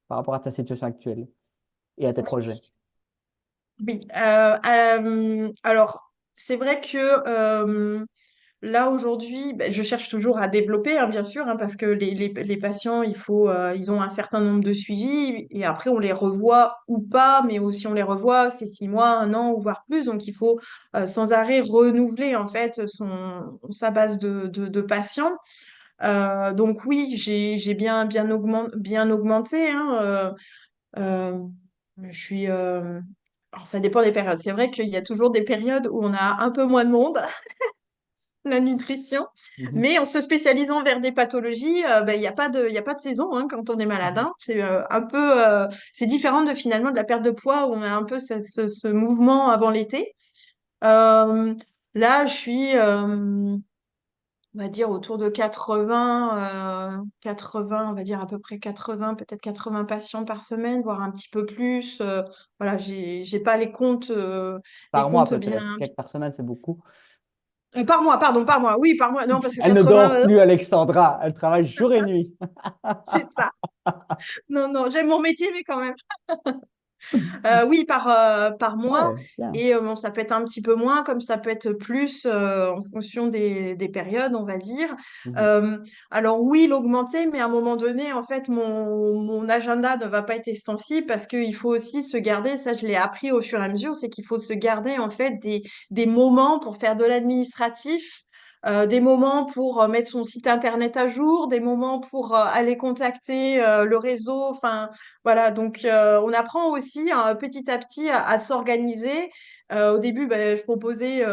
par rapport à ta situation actuelle et à tes projets? Oui, alors c'est vrai que là aujourd'hui, ben, je cherche toujours à développer, hein, bien sûr, hein, parce que les patients, ils ont un certain nombre de suivis et après on les revoit ou pas, mais aussi on les revoit, c'est 6 mois, un an ou voire plus, donc il faut sans arrêt renouveler en fait sa base de patients. Donc oui, j'ai bien augmenté, hein, euh, je suis. Alors, ça dépend des périodes. C'est vrai qu'il y a toujours des périodes où on a un peu moins de monde, la nutrition, Mhm. mais en se spécialisant vers des pathologies, ben, il y a pas de saison hein, quand on est malade. Mhm. Hein. C'est différent de finalement de la perte de poids où on a un peu ce mouvement avant l'été. Euh, Là, je suis, on va dire autour de 80, on va dire à peu près 80, peut-être 80 patients par semaine, voire un petit peu plus. Voilà, j'ai pas les Par mois comptes bien. peut-être. 4 par semaine, c'est beaucoup. Par mois, pardon, par mois. Oui, par mois. Non, parce que Elle ne 80, dort plus, Alexandra. Elle travaille jour et nuit. c'est ça. Non, non, j'aime mon métier, mais quand même. Oui, par mois. Ouais, bien. Et bon, ça peut être un petit peu moins, comme ça peut être plus en fonction des périodes, on va dire. Mhm. Euh, alors oui, l'augmenter, mais à un moment donné, en fait, mon agenda ne va pas être extensible parce qu'il faut aussi se garder, ça je l'ai appris au fur et à mesure, c'est qu'il faut se garder en fait des moments pour faire de l'administratif. Des moments pour mettre son site internet à jour, des moments pour aller contacter le réseau, enfin voilà, donc on apprend aussi hein, petit à petit à s'organiser. Au début, ben, je proposais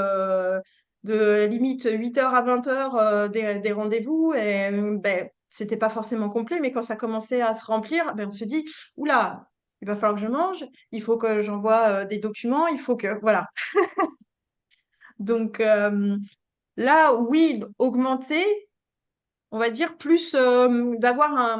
de limite 8h à 20h des rendez-vous et ben, c'était pas forcément complet, mais quand ça commençait à se remplir, ben, on se dit, oula, il va falloir que je mange, il faut que j'envoie des documents, il faut que... Voilà. Donc là, oui, augmenter, on va dire, plus d'avoir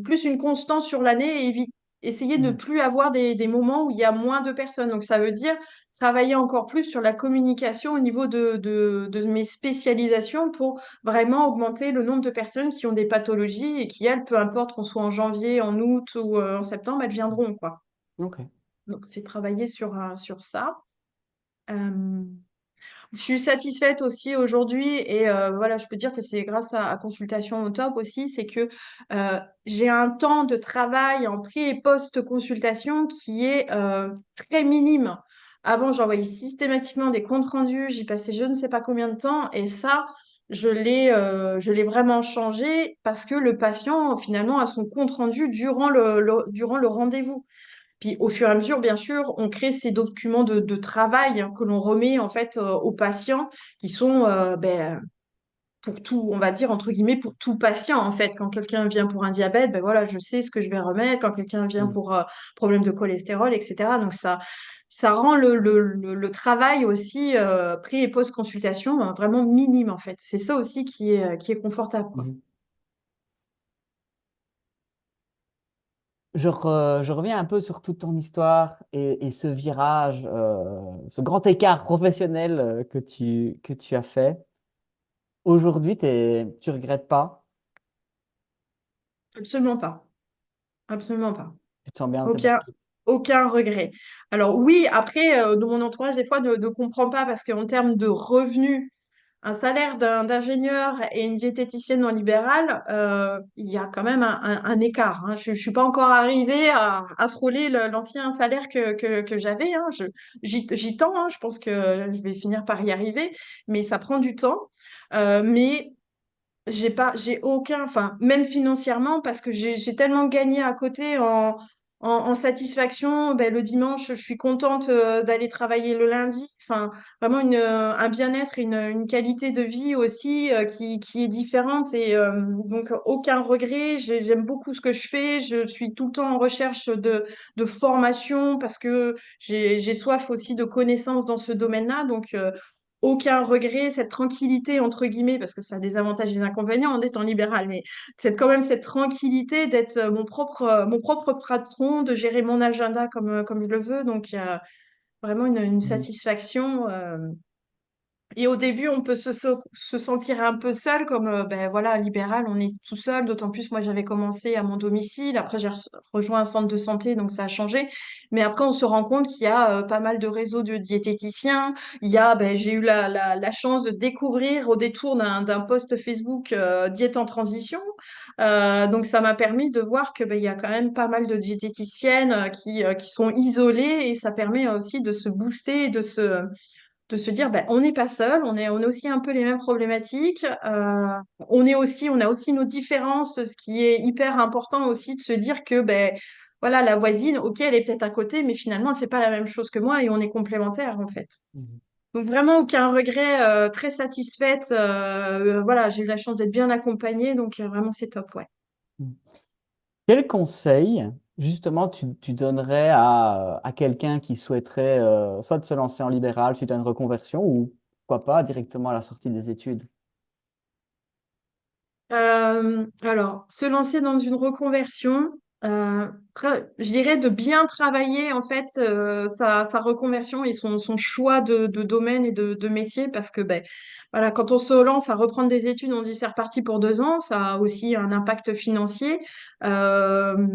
plus une constance sur l'année et essayer de ne Mhm. plus avoir des moments où il y a moins de personnes. Donc, ça veut dire travailler encore plus sur la communication au niveau de mes spécialisations pour vraiment augmenter le nombre de personnes qui ont des pathologies et qui, elles, peu importe qu'on soit en janvier, en août ou en septembre, elles viendront, quoi. Ok. Donc, c'est travailler sur ça. Euh, je suis satisfaite aussi aujourd'hui et voilà, je peux dire que c'est grâce à Consultation au Top aussi, c'est que j'ai un temps de travail en pré- et post-consultation qui est très minime. Avant, j'envoyais systématiquement des comptes rendus, j'y passais je ne sais pas combien de temps et ça, je l'ai vraiment changé parce que le patient finalement a son compte rendu durant le rendez-vous. Puis au fur et à mesure, bien sûr, on crée ces documents de travail hein, que l'on remet en fait aux patients qui sont ben, pour tout, on va dire entre guillemets pour tout patient en fait. Quand quelqu'un vient pour un diabète, ben voilà, je sais ce que je vais remettre. Quand quelqu'un vient Mhm. pour problème de cholestérol, etc. Donc ça rend le travail aussi pré- et post-consultation vraiment minime en fait. C'est ça aussi qui est confortable, quoi. Mhm. je reviens un peu sur toute ton histoire et ce virage, ce grand écart professionnel que tu as fait. Aujourd'hui, tu regrettes pas? Absolument pas. Absolument pas. Tu te sens bien dans tes Aucun, baskets? aucun regret. Alors oui, après, de mon entourage, des fois, ne comprend pas parce qu'en termes de revenus, un salaire d'ingénieur et une diététicienne en libéral, il y a quand même un écart, hein. Je ne suis pas encore arrivée à frôler l'ancien salaire que j'avais, hein. J'y tends, hein. Je pense que je vais finir par y arriver, mais ça prend du temps. Mais j'ai aucun, enfin, même financièrement, parce que j'ai tellement gagné à côté en satisfaction. Ben, le dimanche, je suis contente d'aller travailler le lundi. Enfin, vraiment un bien-être, une qualité de vie aussi qui est différente. Et donc, aucun regret. J'aime beaucoup ce que je fais. Je suis tout le temps en recherche de formation parce que j'ai soif aussi de connaissances dans ce domaine-là. Donc, aucun regret, cette tranquillité, entre guillemets, parce que ça a des avantages et des inconvénients en étant libéral, mais c'est quand même cette tranquillité d'être mon propre patron, de gérer mon agenda comme je le veux. Donc, il y a vraiment une Mhm. satisfaction. Et au début, on peut se sentir un peu seul, comme ben voilà, libéral, on est tout seul. D'autant plus, moi, j'avais commencé à mon domicile. Après, rejoint un centre de santé, donc ça a changé. Mais après, on se rend compte qu'il y a pas mal de réseaux de diététiciens. Ben, j'ai eu la chance de découvrir au détour d'un post Facebook Diète en transition. Donc, ça m'a permis de voir que ben, il y a quand même pas mal de diététiciennes qui sont isolées et ça permet aussi de se booster et de se dire, ben, on n'est pas seul, on est aussi un peu les mêmes problématiques. On a aussi nos différences, ce qui est hyper important aussi de se dire que, ben, voilà, la voisine, ok, elle est peut-être à côté, mais finalement, elle fait pas la même chose que moi et on est complémentaires, en fait. Mhm. Donc, vraiment, aucun regret, très satisfaite. Voilà, j'ai eu la chance d'être bien accompagnée, donc vraiment, c'est top, ouais. Mhm. Quel conseil, justement, tu donnerais à quelqu'un qui souhaiterait soit de se lancer en libéral suite à une reconversion ou pourquoi pas directement à la sortie des études? Alors, se lancer dans une reconversion, je dirais de bien travailler en fait sa reconversion et son choix de domaine et de métier parce que ben, voilà, quand on se lance à reprendre des études, on dit c'est reparti pour 2 ans, ça a aussi un impact financier. Euh,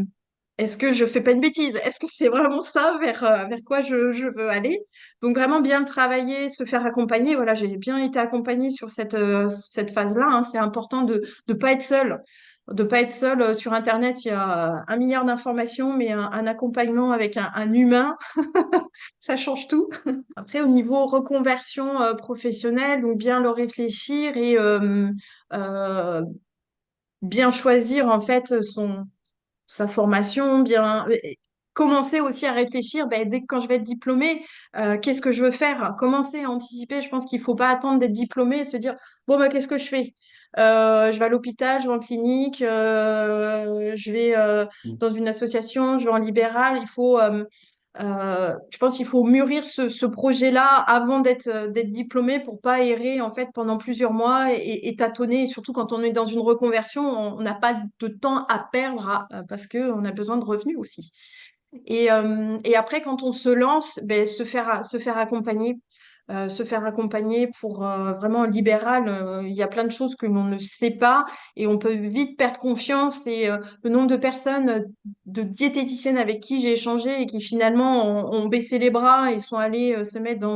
Est-ce que je fais pas une bêtise? Est-ce que c'est vraiment ça vers quoi je veux aller? Donc vraiment bien le travailler, se faire accompagner. Voilà, j'ai bien été accompagnée sur cette phase-là, hein. C'est important de ne pas être seul. De pas être seul sur Internet, il y a un milliard d'informations, mais un accompagnement avec un humain, ça change tout. Après, au niveau reconversion professionnelle, donc bien le réfléchir et euh, bien choisir en fait sa formation, bien commencer aussi à réfléchir, ben, dès que quand je vais être diplômée, qu'est-ce que je veux faire? Commencer à anticiper. Je pense qu'il faut pas attendre d'être diplômé et se dire, bon, ben, qu'est-ce que je fais? Je vais à l'hôpital, je vais en clinique, je vais Mhm. dans une association, je vais en libéral. Je pense qu'il faut mûrir ce projet-là avant d'être diplômé pour pas errer en fait pendant plusieurs mois et tâtonner. Et surtout quand on est dans une reconversion, on n'a pas de temps à perdre parce qu'on a besoin de revenus aussi. Et après, quand on se lance, ben, se faire accompagner. Se faire accompagner pour vraiment en libéral, il y a plein de choses que l'on ne sait pas et on peut vite perdre confiance et le nombre de personnes, de diététiciennes avec qui j'ai échangé et qui finalement ont baissé les bras et sont allées se mettre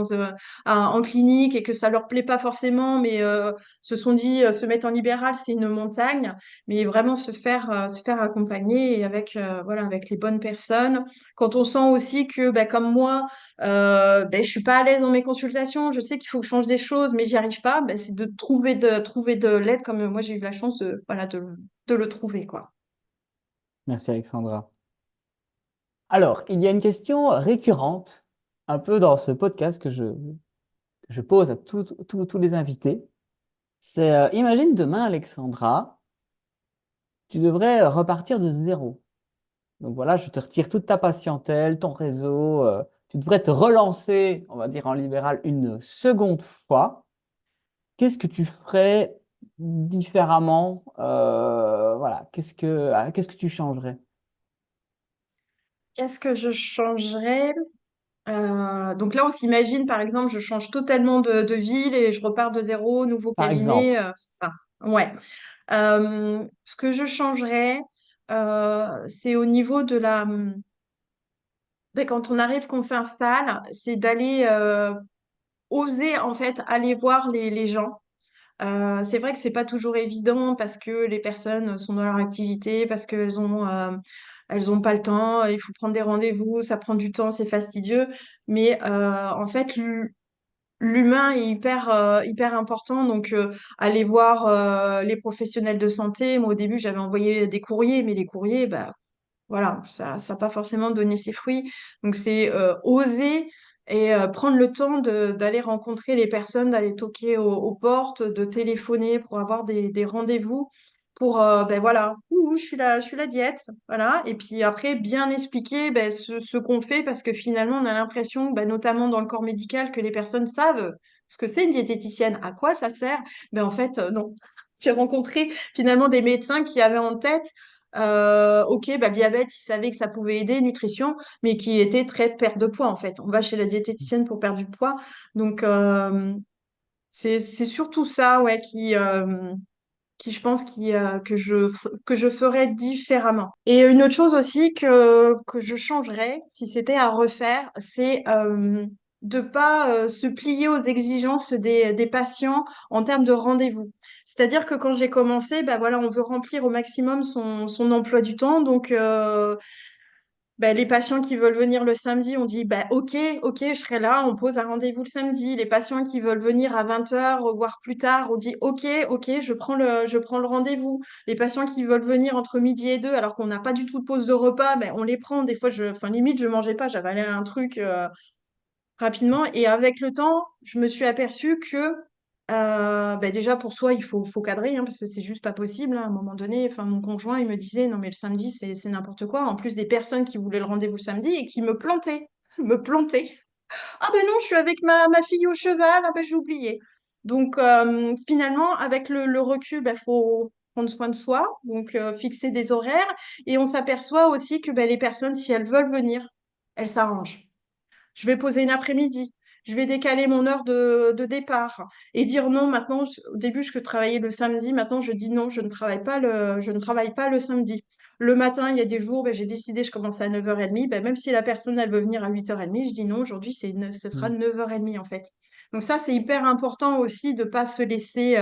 en clinique et que ça leur plaît pas forcément, mais se sont dit se mettre en libéral, c'est une montagne, mais vraiment se faire accompagner et avec, voilà, avec les bonnes personnes. Quand on sent aussi que, bah, comme moi, ben, je suis pas à l'aise dans mes consultations, je sais qu'il faut que je change des choses, mais j'y arrive pas, ben, c'est de trouver de l'aide comme moi j'ai eu la chance voilà, de le trouver, quoi. Merci Alexandra. Alors, il y a une question récurrente, un peu dans ce podcast que je pose à tous les invités. C'est, imagine demain, Alexandra, tu devrais repartir de zéro. Donc voilà, je te retire toute ta patientèle, ton réseau. Tu devrais te relancer, on va dire en libéral, une seconde fois. Qu'est-ce que tu ferais différemment? Voilà, qu'est-ce que tu changerais? Qu'est-ce que je changerais? Donc là, on s'imagine, par exemple, je change totalement de ville et je repars de zéro, nouveau Par exemple. cabinet, c'est ça. Ouais. Ce que je changerais, c'est au niveau de ben, quand on arrive, qu'on s'installe, c'est d'aller oser en fait aller voir les gens. C'est vrai que c'est pas toujours évident parce que les personnes sont dans leur activité, parce elles ont pas le temps, il faut prendre des rendez-vous, ça prend du temps, c'est fastidieux. Mais en fait, l'humain est hyper important. Donc, aller voir les professionnels de santé. Moi, au début, j'avais envoyé des courriers, mais les courriers, bah, voilà, ça n'a pas forcément donné ses fruits. Donc, c'est oser et prendre le temps d'aller rencontrer les personnes, d'aller toquer aux portes, de téléphoner pour avoir des rendez-vous. Pour, ben voilà, je suis la diète, voilà. Et puis après, bien expliquer ben, ce qu'on fait, parce que finalement, on a l'impression, ben, notamment dans le corps médical, que les personnes savent ce que c'est une diététicienne, à quoi ça sert. Ben, en fait, non. J'ai rencontré finalement des médecins qui avaient en tête ok, bah, le diabète, ils savaient que ça pouvait aider, nutrition, mais qui était très perte de poids en fait. On va chez la diététicienne pour perdre du poids. Donc, c'est surtout ça, ouais, qui je pense que je ferais différemment. Et une autre chose aussi que je changerais, si c'était à refaire, c'est de pas se plier aux exigences des patients en termes de rendez-vous. C'est-à-dire que quand j'ai commencé, bah voilà, on veut remplir au maximum son emploi du temps. Donc, bah, les patients qui veulent venir le samedi, on dit bah, ok, je serai là, on pose un rendez-vous le samedi. Les patients qui veulent venir à 20h, voire plus tard, on dit ok, je prends le rendez-vous. Les patients qui veulent venir entre midi et 2, alors qu'on n'a pas du tout de pause de repas, ben, on les prend. Des fois, enfin, limite, je mangeais pas, j'avalais un truc rapidement. Et avec le temps, je me suis aperçue que bah déjà pour soi, faut cadrer, hein, parce que c'est juste pas possible, hein. À un moment donné, enfin, mon conjoint, il me disait, non mais le samedi, c'est n'importe quoi. En plus des personnes qui voulaient le rendez-vous le samedi et qui me plantaient, me plantaient. Ah ben non, je suis avec ma fille au cheval, ah ben j'ai oublié. Donc finalement, avec le recul, ben, faut prendre soin de soi, donc fixer des horaires. Et on s'aperçoit aussi que ben, les personnes, si elles veulent venir, elles s'arrangent. Je vais poser une après-midi. Je vais décaler mon heure de départ et dire non. Maintenant, au début, je travaillais le samedi. Maintenant, je dis non, je ne travaille pas le samedi. Le matin, il y a des jours, ben, j'ai décidé, je commence à 9h30. Ben, même si la personne, elle veut venir à 8h30, je dis non, aujourd'hui, ce sera Mm. 9h30 en fait. Donc ça, c'est hyper important aussi de ne pas se laisser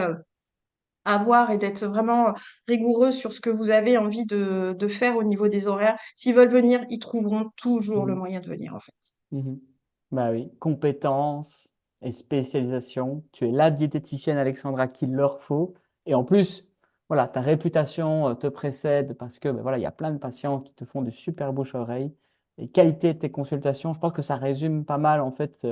avoir et d'être vraiment rigoureux sur ce que vous avez envie de faire au niveau des horaires. S'ils veulent venir, ils trouveront toujours le Mhm. moyen de venir en fait. Mhm. Bah oui, compétences et spécialisation. Tu es la diététicienne Alexandra qu'il leur faut. Et en plus, voilà, ta réputation te précède parce que ben voilà, il y a plein de patients qui te font du super bouche-oreille. Et qualité de tes consultations, je pense que ça résume pas mal en fait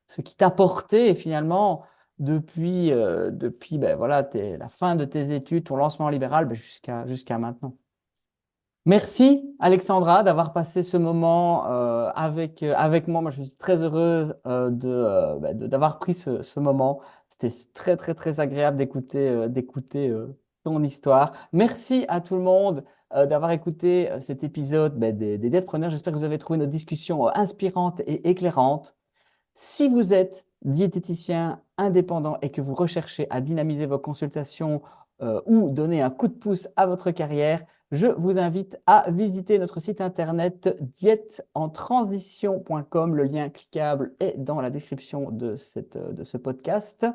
ce qui t'a porté et finalement depuis ben voilà, la fin de tes études, ton lancement libéral ben jusqu'à maintenant. Merci Alexandra d'avoir passé ce moment avec moi. Moi, je suis très heureuse d'avoir pris ce moment. C'était très, très, très agréable d'écouter ton histoire. Merci à tout le monde d'avoir écouté cet épisode des Deadpreneurs. J'espère que vous avez trouvé notre discussion inspirante et éclairante. Si vous êtes diététicien indépendant et que vous recherchez à dynamiser vos consultations ou donner un coup de pouce à votre carrière, je vous invite à visiter notre site internet dièteentransition.com. Le lien cliquable est dans la description de ce podcast.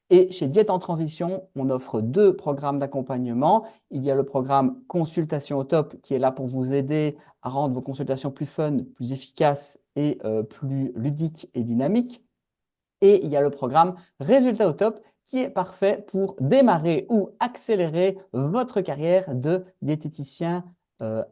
Et chez Diète en Transition, on offre deux programmes d'accompagnement. Il y a le programme Consultation au top qui est là pour vous aider à rendre vos consultations plus fun, plus efficaces et plus ludiques et dynamiques. Et il y a le programme Résultat au top qui est parfait pour démarrer ou accélérer votre carrière de diététicien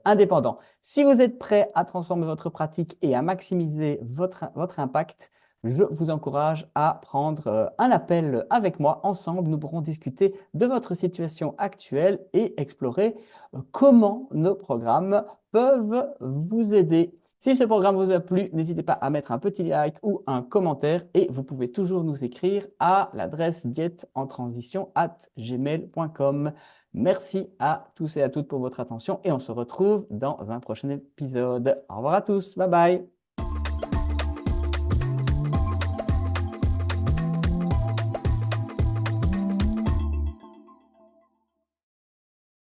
indépendant. Si vous êtes prêt à transformer votre pratique et à maximiser votre impact, je vous encourage à prendre un appel avec moi. Ensemble, nous pourrons discuter de votre situation actuelle et explorer comment nos programmes peuvent vous aider. Si ce programme vous a plu, n'hésitez pas à mettre un petit like ou un commentaire et vous pouvez toujours nous écrire à l'adresse dièteentransition@gmail.com. Merci à tous et à toutes pour votre attention et on se retrouve dans un prochain épisode. Au revoir à tous. Bye bye.